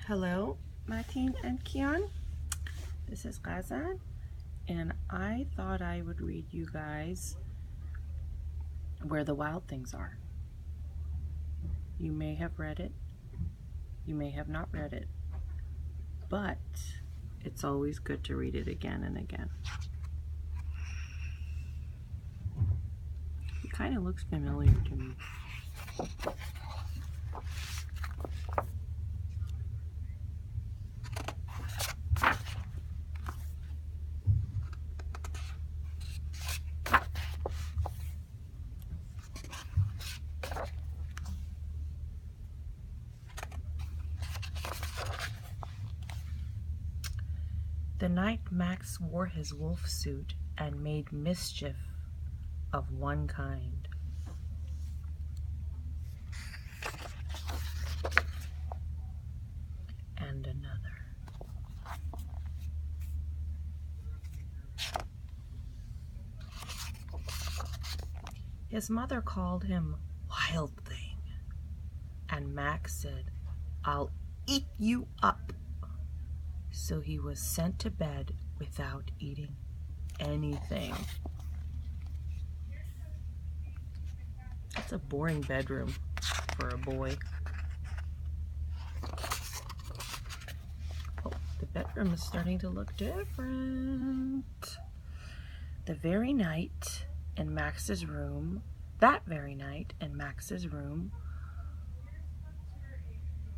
Hello, Martine and Kian. This is Ghazan, and I thought I would read you guys Where the Wild Things Are. You may have read it, you may have not read it, but it's always good to read it again and again. It kind of looks familiar to me. The night Max wore his wolf suit and made mischief of one kind. And another. His mother called him Wild Thing, and Max said, "I'll eat you up." So he was sent to bed without eating anything. That's a boring bedroom for a boy. Oh, the bedroom is starting to look different. That very night in Max's room,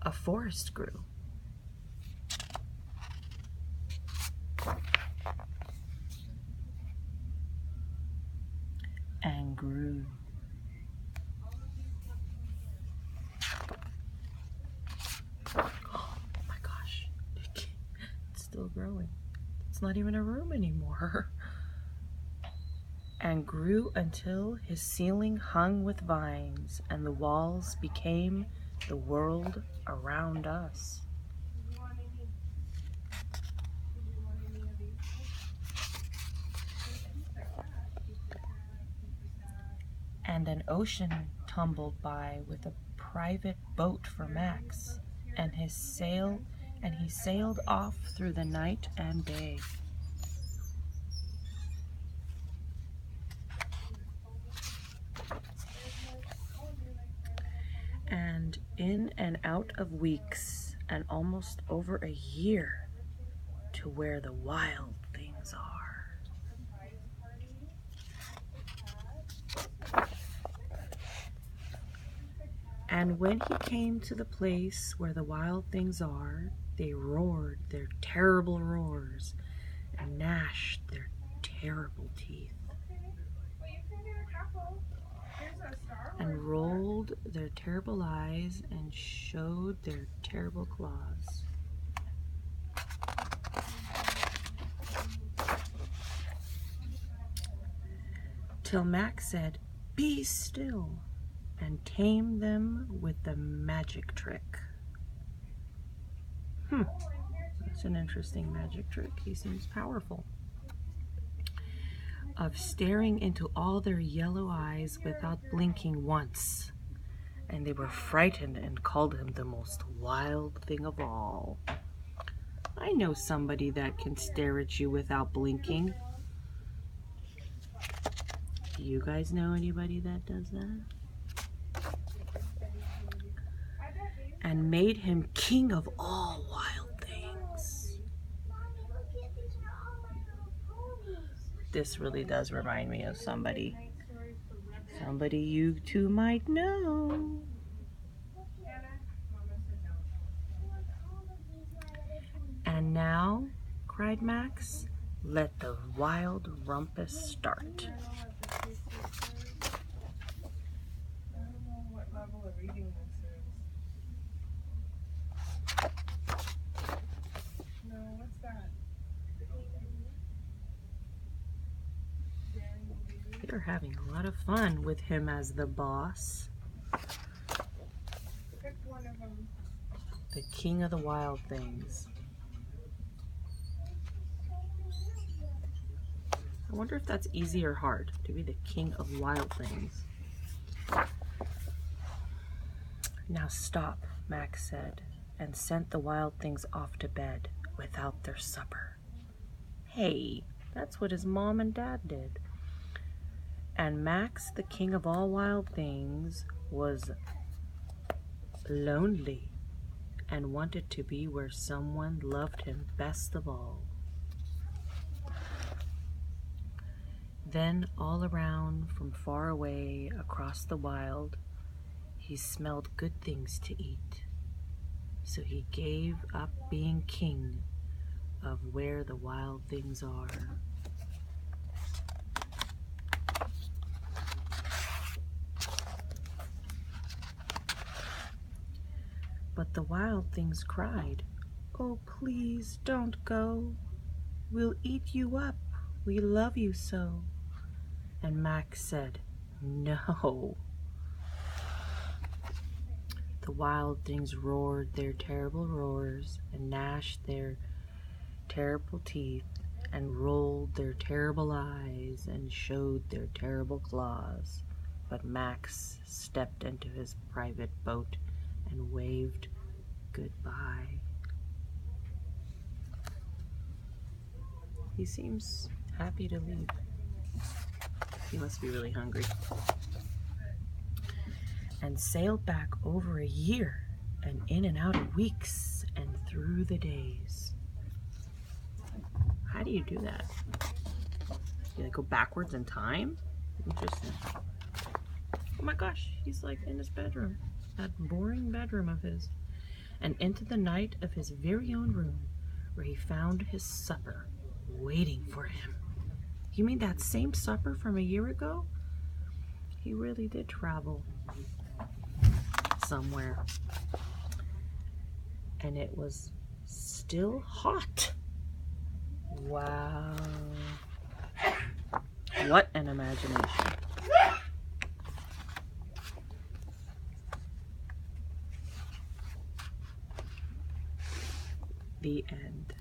a forest grew. And grew. Oh my gosh, it's still growing. It's not even a room anymore. And grew until his ceiling hung with vines and the walls became the world around us. And an ocean tumbled by with a private boat for Max, and he sailed off through the night and day. And in and out of weeks, and almost over a year, to where the wild things are. And when he came to the place where the wild things are, they roared their terrible roars and gnashed their terrible teeth and rolled their terrible eyes and showed their terrible claws. Till Max said, "Be still," and tame them with the magic trick. That's an interesting magic trick. He seems powerful. Of staring into all their yellow eyes without blinking once. And they were frightened and called him the most wild thing of all. I know somebody that can stare at you without blinking. Do you guys know anybody that does that? And made him king of all wild things. This really does remind me of somebody you two might know. And now, cried Max, let the wild rumpus start. They're having a lot of fun with him as the boss. The king of the wild things. I wonder if that's easy or hard, to be the king of wild things. Now stop, Max said. and sent the wild things off to bed without their supper. Hey, that's what his mom and dad did. And Max, the king of all wild things, was lonely and wanted to be where someone loved him best of all. Then all around, from far away across the wild, he smelled good things to eat. So he gave up being king of where the wild things are. But the wild things cried, "Oh, please don't go. We'll eat you up. We love you so." And Max said, "No." The wild things roared their terrible roars and gnashed their terrible teeth and rolled their terrible eyes and showed their terrible claws. But Max stepped into his private boat and waved goodbye. He seems happy to leave. He must be really hungry. And sailed back over a year and in and out of weeks and through the days. How do you do that? You like go backwards in time? Interesting. Oh my gosh, he's like in his bedroom, that boring bedroom of his, and into the night of his very own room, where he found his supper waiting for him. You mean that same supper from a year ago? He really did travel somewhere. And it was still hot. Wow. What an imagination. The end.